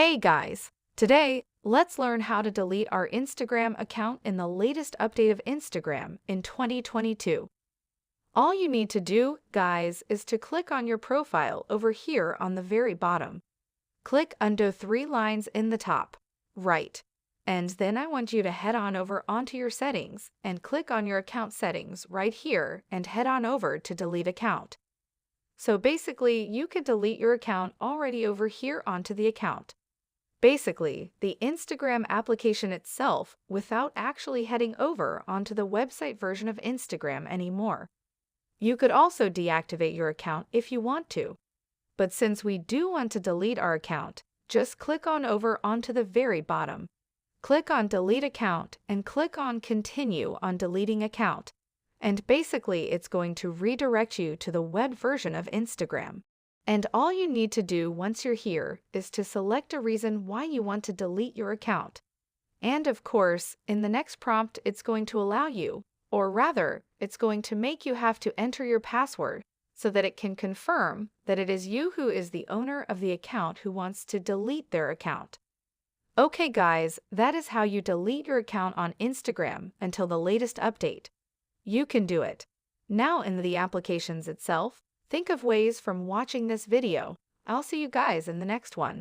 Hey guys! Today, let's learn how to delete our Instagram account in the latest update of Instagram in 2022. All you need to do, guys, is to click on your profile over here on the very bottom. Click under three lines in the top right. And then I want you to head on over onto your settings and click on your account settings right here and head on over to delete account. So basically, you could delete your account already over here onto the account. Basically, the Instagram application itself without actually heading over onto the website version of Instagram anymore. You could also deactivate your account if you want to. But since we do want to delete our account, just click on over onto the very bottom. Click on Delete Account and click on Continue on deleting account. And basically, it's going to redirect you to the web version of Instagram. And all you need to do once you're here is to select a reason why you want to delete your account. And of course, in the next prompt, it's going to allow you, or rather, it's going to make you have to enter your password so that it can confirm that it is you who is the owner of the account who wants to delete their account. Okay guys, that is how you delete your account on Instagram until the latest update. You can do it. Now in the applications itself, think of ways from watching this video. I'll see you guys in the next one.